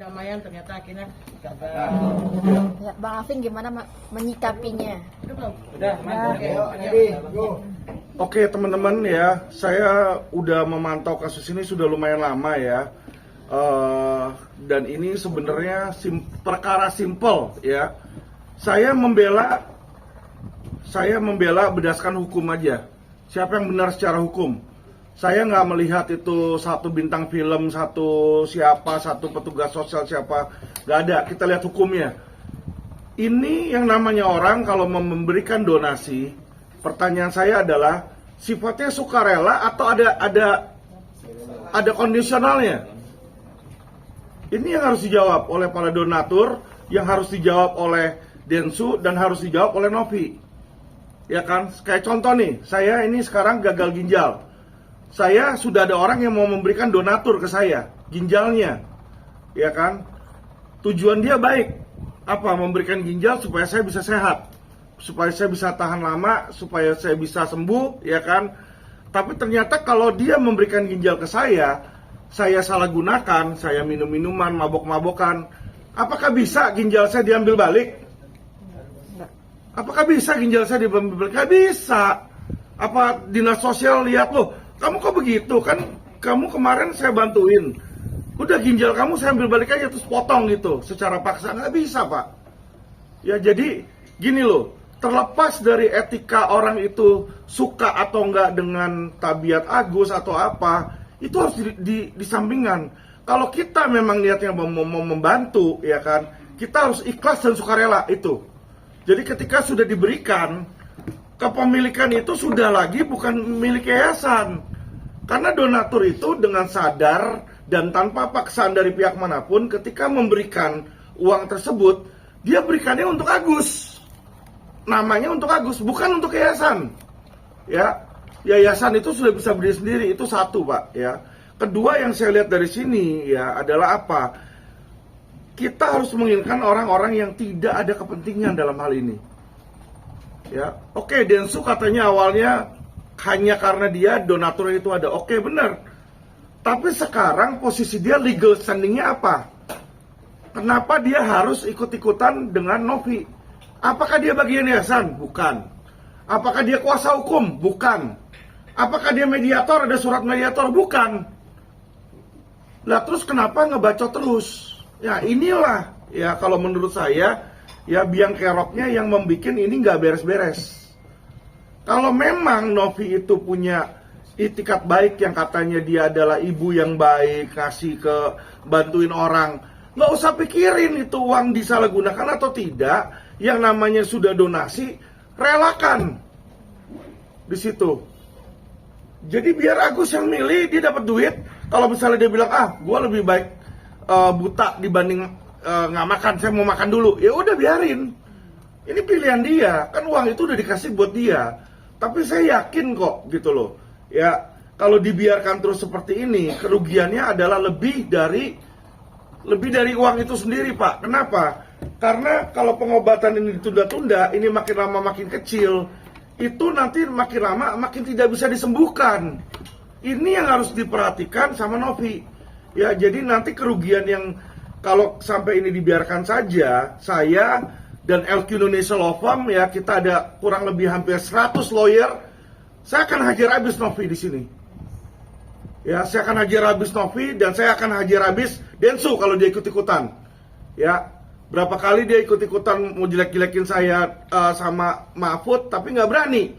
Damaian ternyata akhirnya gagal. Ya, Bang Alvin gimana menyikapinya? Udah. Oke teman-teman ya, saya udah memantau kasus ini sudah lumayan lama ya. Dan ini sebenarnya perkara simple ya. Saya membela berdasarkan hukum aja. Siapa yang benar secara hukum? Saya nggak melihat itu satu bintang film, satu petugas sosial siapa, nggak ada. Kita lihat hukumnya. Ini yang namanya orang kalau memberikan donasi, pertanyaan saya adalah sifatnya sukarela atau ada kondisionalnya. Ini yang harus dijawab oleh para donatur, yang harus dijawab oleh Densu dan harus dijawab oleh Novi. Ya kan? Kayak contoh nih, saya ini sekarang gagal ginjal. Saya sudah ada orang yang mau memberikan donatur ke saya, ginjalnya, ya kan? Tujuan dia baik, apa? Memberikan ginjal supaya saya bisa sehat, supaya saya bisa tahan lama, supaya saya bisa sembuh, ya kan? Tapi ternyata kalau dia memberikan ginjal ke saya salah gunakan, saya minum minuman, mabok-mabokan, apakah bisa ginjal saya diambil balik? Apakah bisa ginjal saya diambil balik? Gak bisa. Apa dinas sosial lihat loh? Kamu kok begitu kan? Kamu kemarin saya bantuin. Udah ginjal kamu saya ambil balik aja terus potong gitu. Secara paksa nggak bisa pak. Ya jadi gini loh. Terlepas dari etika orang itu suka atau enggak dengan tabiat Agus atau apa, itu harus disampingkan. Kalau kita memang niatnya mau membantu, ya kan, kita harus ikhlas dan sukarela itu. Jadi ketika sudah diberikan, kepemilikan itu sudah lagi bukan milik yayasan. Karena donatur itu dengan sadar dan tanpa paksaan dari pihak manapun ketika memberikan uang tersebut, dia berikannya untuk Agus. Namanya untuk Agus, bukan untuk yayasan. Ya, yayasan itu sudah bisa berdiri sendiri, itu satu, Pak, ya. Kedua yang saya lihat dari sini ya adalah apa? Kita harus menginginkan orang-orang yang tidak ada kepentingan dalam hal ini. Ya, oke, Densu katanya awalnya hanya karena dia donatur itu ada. Oke, benar. Tapi sekarang posisi dia legal standingnya apa? Kenapa dia harus ikut-ikutan dengan Novi? Apakah dia bagian yayasan? Bukan. Apakah dia kuasa hukum? Bukan. Apakah dia mediator? Ada surat mediator? Bukan. Lah terus kenapa ngebacot terus? Ya inilah, ya kalau menurut saya, ya biang keroknya yang membuat ini nggak beres-beres. Kalau memang Novi itu punya itikat baik yang katanya dia adalah ibu yang baik, kasih ke bantuin orang, nggak usah pikirin itu uang disalahgunakan atau tidak. Yang namanya sudah donasi, relakan di situ. Jadi biar Agus yang milih, dia dapat duit. Kalau misalnya dia bilang gue lebih baik buta dibanding nggak makan, saya mau makan dulu, ya udah biarin. Ini pilihan dia, kan uang itu udah dikasih buat dia. Tapi saya yakin kok gitu loh. Ya, kalau dibiarkan terus seperti ini, kerugiannya adalah lebih dari uang itu sendiri, Pak. Kenapa? Karena kalau pengobatan ini ditunda-tunda, ini makin lama makin kecil, itu nanti makin lama makin tidak bisa disembuhkan. Ini yang harus diperhatikan sama Novi. Ya, jadi nanti kerugian yang kalau sampai ini dibiarkan saja, saya dan LQ Indonesia Law Firm ya, kita ada kurang lebih hampir 100 lawyer. Saya akan hajar habis Novi di sini. Ya, saya akan hajar habis Novi dan saya akan hajar habis Densu kalau dia ikut-ikutan. Ya, berapa kali dia ikut-ikutan mau jelek-jelekin saya sama Mahfud, tapi nggak berani.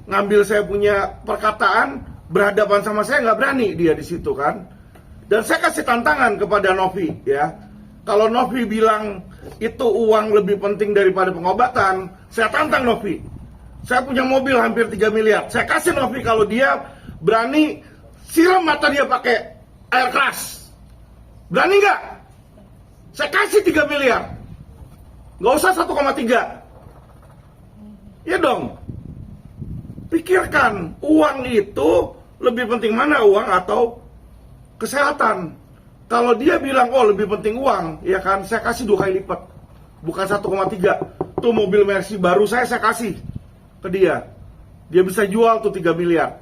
Ngambil saya punya perkataan, berhadapan sama saya nggak berani dia di situ kan. Dan saya kasih tantangan kepada Novi ya. Kalau Novi bilang itu uang lebih penting daripada pengobatan, saya tantang Novi. Saya punya mobil hampir 3 miliar. Saya kasih Novi kalau dia berani siram mata dia pakai air keras. Berani nggak? Saya kasih 3 miliar. Nggak usah 1,3. Ya dong. Pikirkan, uang itu lebih penting mana, uang atau kesehatan? Kalau dia bilang, oh lebih penting uang, ya kan, saya kasih 2 kali lipat. Bukan 1,3. Tuh mobil Mercy baru saya kasih ke dia. Dia bisa jual tuh 3 miliar.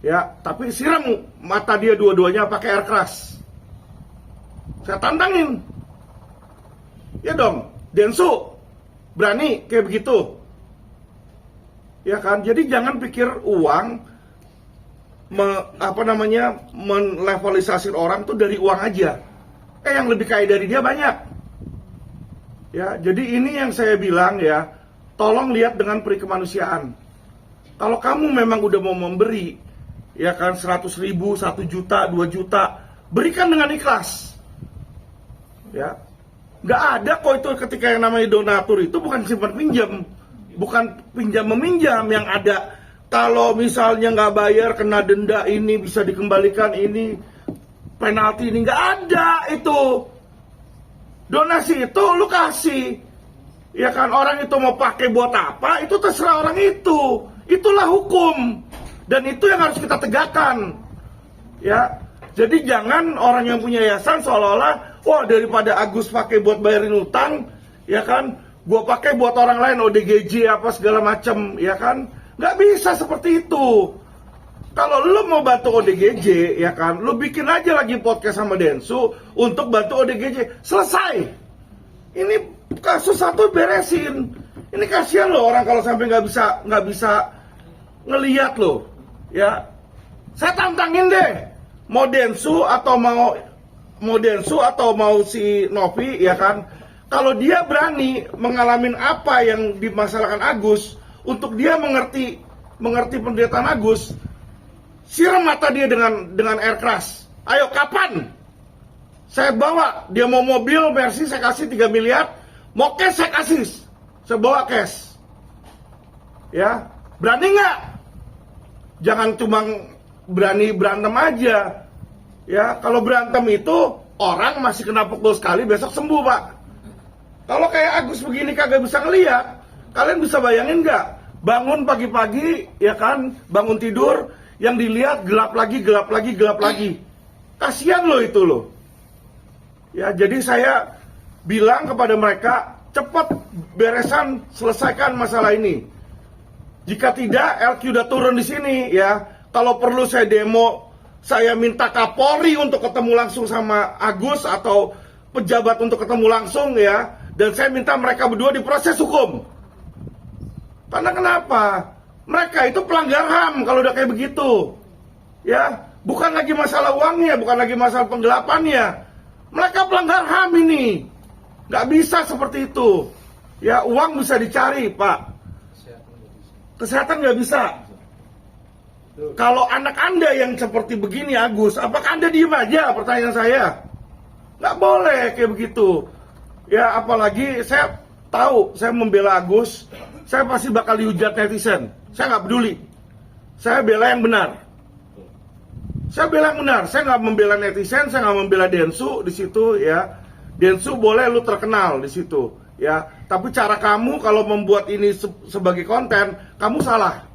Ya, tapi siram mata dia dua-duanya pakai air keras. Saya tantangin. Ya dong, Densu berani kayak begitu. Ya kan, jadi jangan pikir uang melevelisasi orang tuh dari uang aja. Yang lebih kaya dari dia banyak. Ya, jadi ini yang saya bilang ya, tolong lihat dengan peri kemanusiaan. Kalau kamu memang udah mau memberi, ya kan 100 ribu, 1 juta, 2 juta, berikan dengan ikhlas. Ya, nggak ada kok itu ketika yang namanya donatur itu bukan simpan pinjam, bukan pinjam meminjam yang ada. Kalau misalnya nggak bayar kena denda ini bisa dikembalikan ini penalti ini nggak ada itu. Donasi itu lu kasih, ya kan orang itu mau pakai buat apa itu terserah orang itu. Itulah hukum dan itu yang harus kita tegakkan. Ya, jadi jangan orang yang punya yayasan seolah-olah wah daripada Agus pakai buat bayarin utang, ya kan, gua pakai buat orang lain ODGJ apa segala macam, ya kan, nggak bisa seperti itu. Kalau lu mau bantu ODGJ, ya kan, lu bikin aja lagi podcast sama Densu untuk bantu ODGJ, selesai. Ini kasus satu beresin. Ini kasihan loh orang kalau sampai nggak bisa ngelihat loh, ya. Saya tantangin deh, mau Densu atau mau si Novi, ya kan, kalau dia berani mengalami apa yang dimasalahkan Agus, untuk dia mengerti penderitaan Agus, siram mata dia dengan air keras. Ayo kapan? Saya bawa, dia mau mobil Mercy saya kasih 3 miliar, mau cash saya kasih, saya bawa cash. Ya, berani nggak? Jangan cuma berani berantem aja. Ya, kalau berantem itu orang masih kena pukul sekali besok sembuh, Pak. Kalau kayak Agus begini kagak bisa ngeliat, kalian bisa bayangin nggak? Bangun pagi-pagi, ya kan, bangun tidur, yang dilihat gelap lagi. Kasihan loh itu loh. Ya, jadi saya bilang kepada mereka, cepat beresan, selesaikan masalah ini. Jika tidak, LQ udah turun di sini, ya. Kalau perlu saya demo, saya minta Kapolri untuk ketemu langsung sama Agus atau pejabat untuk ketemu langsung, ya. Dan saya minta mereka berdua diproses hukum. Karena kenapa? Mereka itu pelanggar HAM kalau udah kayak begitu. Ya, bukan lagi masalah uangnya, bukan lagi masalah penggelapannya. Mereka pelanggar HAM ini. Nggak bisa seperti itu. Ya, uang bisa dicari, Pak. Kesehatan nggak bisa. Kalau anak Anda yang seperti begini, Agus, apakah Anda diem aja? Pertanyaan saya. Nggak boleh kayak begitu. Ya, apalagi saya tahu, saya membela Agus, saya pasti bakal dihujat netizen. Saya nggak peduli. Saya bela yang benar. Saya bela yang benar. Saya nggak membela netizen, saya nggak membela Densu di situ, ya. Densu boleh lu terkenal di situ, ya. Tapi cara kamu kalau membuat ini sebagai konten, kamu salah.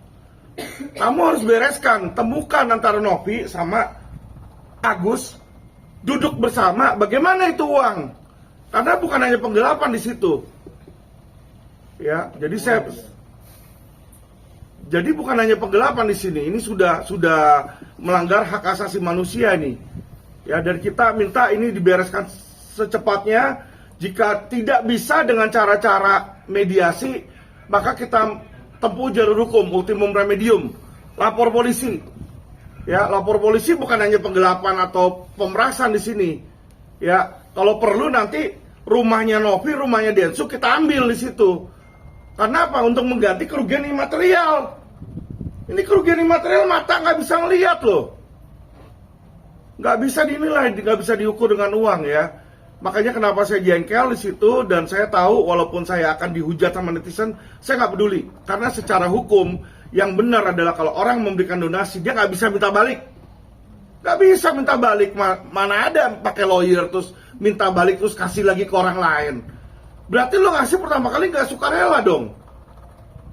Kamu harus bereskan, temukan antara Novi sama Agus, duduk bersama, bagaimana itu uang? Karena bukan hanya penggelapan di situ. Ya, jadi bukan hanya penggelapan di sini. Ini sudah melanggar hak asasi manusia ini. Ya, dan kita minta ini dibereskan secepatnya. Jika tidak bisa dengan cara-cara mediasi, maka kita tempuh jalur hukum, ultimum remedium, lapor polisi. Ya, lapor polisi bukan hanya penggelapan atau pemerasan di sini. Ya, kalau perlu nanti rumahnya Novi, rumahnya Densu kita ambil di situ. Karena apa? Untuk mengganti kerugian imaterial. Ini kerugian imaterial mata nggak bisa ngelihat loh. Nggak bisa dinilai, nggak bisa diukur dengan uang, ya. Makanya kenapa saya jengkel di situ, dan saya tahu walaupun saya akan dihujat sama netizen, saya nggak peduli. Karena secara hukum yang benar adalah kalau orang memberikan donasi dia nggak bisa minta balik. Nggak bisa minta balik. Mana ada pakai lawyer terus minta balik terus kasih lagi ke orang lain. Berarti lo ngasih pertama kali nggak sukarela dong.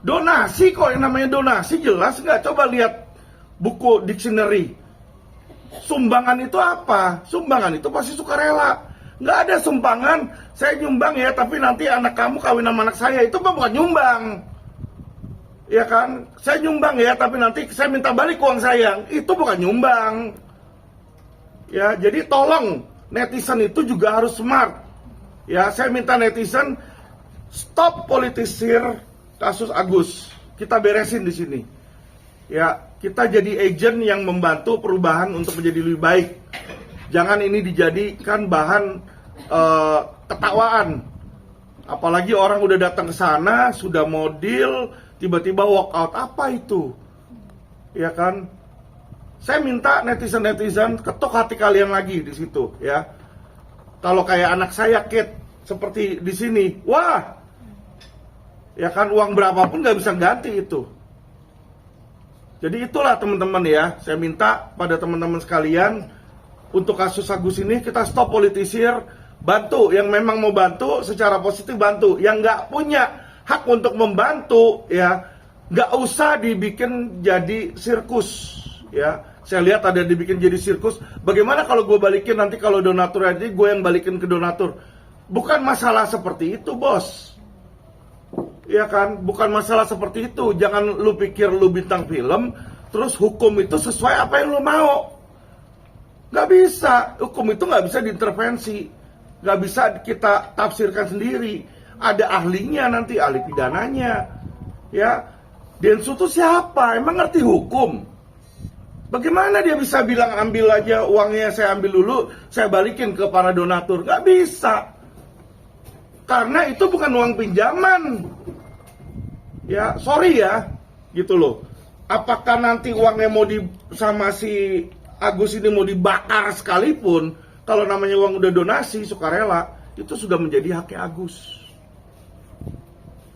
Donasi kok, yang namanya donasi jelas nggak? Coba lihat buku dictionary. Sumbangan itu apa? Sumbangan itu pasti sukarela. Nggak ada sumbangan, saya nyumbang ya, tapi nanti anak kamu kawin sama anak saya. Itu bukan nyumbang. Ya kan? Saya nyumbang ya, tapi nanti saya minta balik uang saya. Itu bukan nyumbang. Ya, jadi tolong netizen itu juga harus smart. Ya, saya minta netizen stop politisir kasus Agus. Kita beresin di sini. Ya, kita jadi agent yang membantu perubahan untuk menjadi lebih baik. Jangan ini dijadikan bahan ketawaan. Apalagi orang udah datang ke sana, sudah mau deal, tiba-tiba walk out. Apa itu? Ya kan? Saya minta netizen-netizen ketuk hati kalian lagi di situ, ya. Kalau kayak anak saya, Kate, seperti di sini, wah, ya kan, uang berapapun nggak bisa ganti itu. Jadi itulah teman-teman ya, saya minta pada teman-teman sekalian, untuk kasus Agus ini kita stop politisir, bantu, yang memang mau bantu secara positif bantu, yang nggak punya hak untuk membantu, ya, nggak usah dibikin jadi sirkus, ya. Saya lihat ada dibikin jadi sirkus. Bagaimana kalau gue balikin nanti kalau donatur aja gue yang balikin ke donatur? Bukan masalah seperti itu, bos. Ya kan? Bukan masalah seperti itu. Jangan lu pikir lu bintang film, terus hukum itu sesuai apa yang lu mau. Gak bisa. Hukum itu gak bisa diintervensi. Gak bisa kita tafsirkan sendiri. Ada ahlinya nanti, ahli pidananya. Ya, Densu itu siapa? Emang ngerti hukum? Bagaimana dia bisa bilang ambil aja uangnya, saya ambil dulu, saya balikin ke para donatur? Gak bisa. Karena itu bukan uang pinjaman. Ya, sorry ya, gitu loh. Apakah nanti uangnya mau sama si Agus ini mau dibakar sekalipun, kalau namanya uang udah donasi, sukarela, itu sudah menjadi haknya Agus.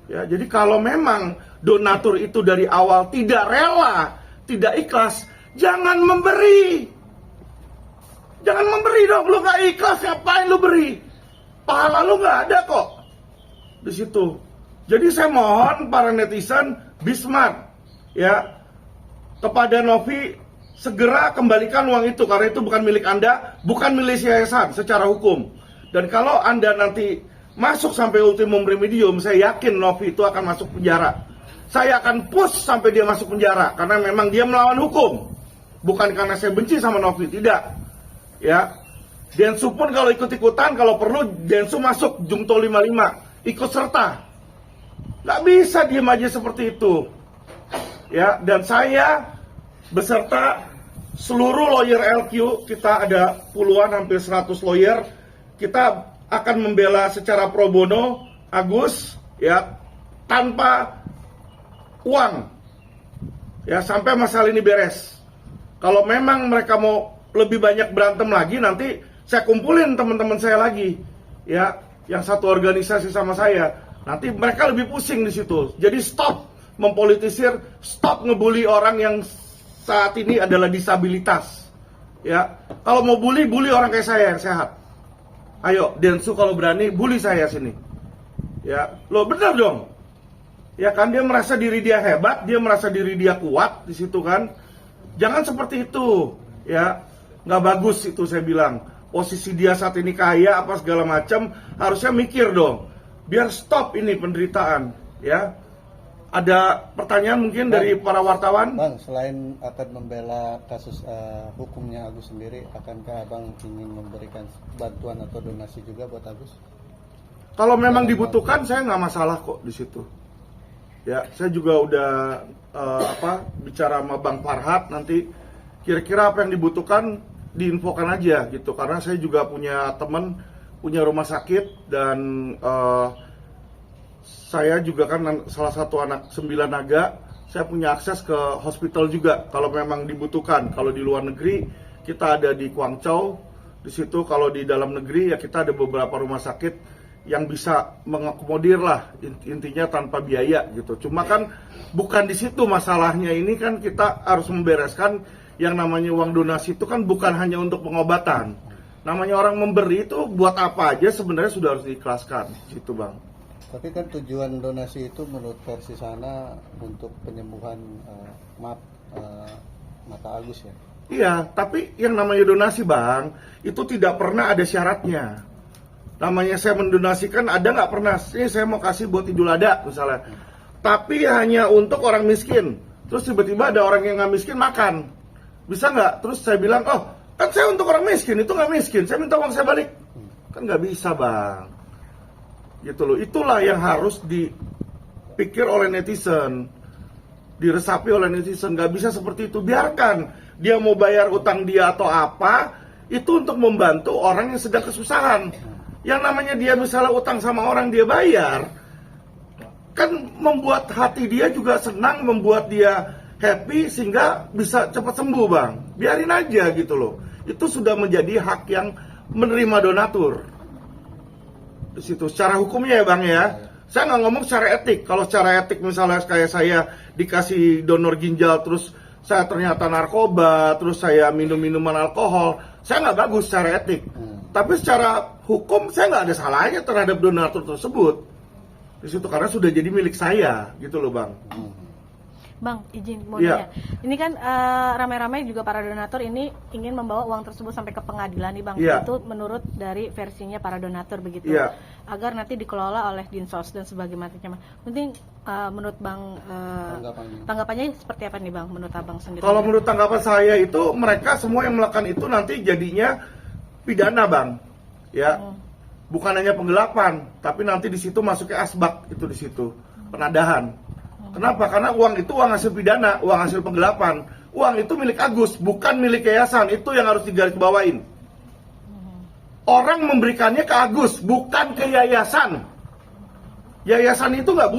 Ya, jadi kalau memang donatur itu dari awal tidak rela, tidak ikhlas, jangan memberi. Jangan memberi dong, lu gak ikhlas, ngapain lu beri? Pahala lu gak ada kok di situ. Jadi saya mohon para netizen be smart, ya, kepada Novi segera kembalikan uang itu karena itu bukan milik Anda, bukan milik yayasan secara hukum. Dan kalau Anda nanti masuk sampai ultimum remedium, saya yakin Novi itu akan masuk penjara. Saya akan push sampai dia masuk penjara karena memang dia melawan hukum. Bukan karena saya benci sama Novi, tidak. Ya. Densu pun kalau ikut-ikutan, kalau perlu Densu masuk Jungto 55, ikut serta. Nggak bisa diem aja seperti itu. Ya, dan saya beserta seluruh lawyer LQ, kita ada puluhan hampir 100 lawyer, kita akan membela secara pro bono Agus, ya, tanpa uang. Ya, sampai masalah ini beres. Kalau memang mereka mau lebih banyak berantem lagi, nanti saya kumpulin teman-teman saya lagi, ya, yang satu organisasi sama saya. Nanti mereka lebih pusing di situ. Jadi stop mempolitisir, stop ngebully orang yang saat ini adalah disabilitas. Ya, kalau mau bully orang kayak saya yang sehat. Ayo, Densu kalau berani bully saya sini. Ya, lo benar dong. Ya kan, dia merasa diri dia hebat, dia merasa diri dia kuat di situ kan. Jangan seperti itu, ya, nggak bagus itu saya bilang. Posisi dia saat ini kaya apa segala macam, harusnya mikir dong, biar stop ini penderitaan, ya. Ada pertanyaan mungkin Bang, dari para wartawan? Bang, selain akan membela kasus hukumnya Agus sendiri, akankah Bang ingin memberikan bantuan atau donasi juga buat Agus? Kalau memang dibutuhkan, saya nggak masalah kok di situ. Ya, saya juga udah bicara sama Bang Farhat, nanti kira-kira apa yang dibutuhkan diinfokan aja gitu, karena saya juga punya teman punya rumah sakit dan saya juga kan salah satu anak 9 naga, saya punya akses ke hospital juga kalau memang dibutuhkan. Kalau di luar negeri kita ada di Guangzhou, di situ kalau di dalam negeri ya kita ada beberapa rumah sakit yang bisa mengakomodir lah, intinya tanpa biaya gitu. Cuma kan bukan di situ masalahnya, ini kan kita harus membereskan yang namanya uang donasi itu kan bukan hanya untuk pengobatan. Namanya orang memberi itu buat apa aja sebenarnya sudah harus diikhlaskan, gitu Bang. Tapi kan tujuan donasi itu menurut versi sana untuk penyembuhan mata Agus ya. Iya, tapi yang namanya donasi bang, itu tidak pernah ada syaratnya. Namanya saya mendonasikan ada nggak pernah, ini saya mau kasih buat Idul Adha misalnya. Tapi hanya untuk orang miskin. Terus tiba-tiba ada orang yang nggak miskin makan. Bisa nggak? Terus saya bilang, oh kan saya untuk orang miskin, itu nggak miskin, saya minta uang saya balik. Kan nggak bisa bang. Gitu loh, itulah yang harus dipikir oleh netizen. Diresapi oleh netizen, nggak bisa seperti itu. Biarkan dia mau bayar utang dia atau apa, itu untuk membantu orang yang sedang kesusahan. Yang namanya dia misalnya utang sama orang dia bayar, kan membuat hati dia juga senang, membuat dia happy sehingga bisa cepat sembuh bang. Biarin aja gitu loh. Itu sudah menjadi hak yang menerima donatur. Di situ secara hukumnya ya bang ya. Saya nggak ngomong secara etik. Kalau secara etik misalnya kayak saya dikasih donor ginjal terus saya ternyata narkoba, terus saya minum minuman alkohol, saya nggak bagus secara etik. Tapi secara hukum saya nggak ada salahnya terhadap donatur tersebut. Di situ karena sudah jadi milik saya, gitu loh bang. Bang, izin mau Iya. nanya. Ini kan ramai-ramai juga para donatur ini ingin membawa uang tersebut sampai ke pengadilan nih bang. Iya. Itu menurut dari versinya para donatur begitu. Iya. Agar nanti dikelola oleh Dinsos dan sebagainya. Penting menurut bang tanggapannya seperti apa nih bang? Menurut abang sendiri? Kalau menurut tanggapan saya itu mereka semua yang melakukan itu nanti jadinya pidana bang, ya. Bukan hanya penggelapan, tapi nanti di situ masuknya asbak itu di situ penadahan. Kenapa? Karena uang itu uang hasil pidana, uang hasil penggelapan. Uang itu milik Agus, bukan milik yayasan. Itu yang harus digarisbawain. Orang memberikannya ke Agus, bukan ke yayasan. Yayasan itu nggak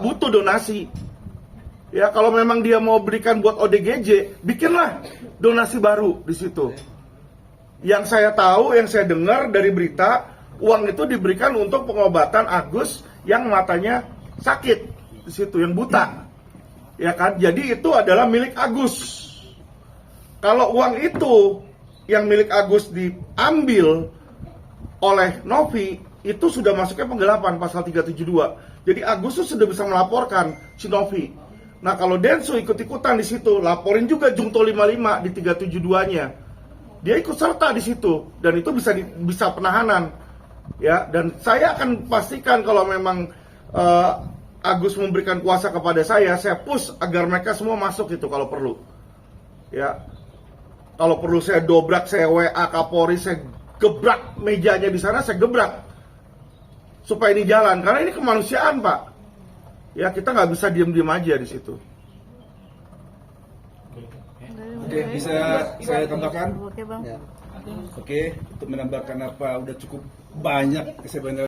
butuh donasi. Ya kalau memang dia mau berikan buat ODGJ, bikinlah donasi baru di situ. Yang saya tahu, yang saya dengar dari berita, uang itu diberikan untuk pengobatan Agus yang matanya sakit di situ, yang buta. Ya kan? Jadi itu adalah milik Agus. Kalau uang itu yang milik Agus diambil oleh Novi, itu sudah masuknya penggelapan pasal 372. Jadi Agus itu sudah bisa melaporkan si Novi. Nah, kalau Densu ikut-ikutan di situ, laporin juga Jungto 55 di 372-nya. Dia ikut serta di situ dan itu bisa penahanan. Ya, dan saya akan pastikan kalau memang Agus memberikan kuasa kepada saya push agar mereka semua masuk itu kalau perlu. Ya. Kalau perlu saya dobrak, saya WA Kapolri, saya gebrak mejanya di sana, saya gebrak. Supaya ini jalan, karena ini kemanusiaan, Pak. Ya, kita nggak bisa diem-diem aja di situ. Oke, bisa saya tambahkan? Oke bang. Ya. Oke, untuk menambahkan apa udah cukup banyak sebenarnya.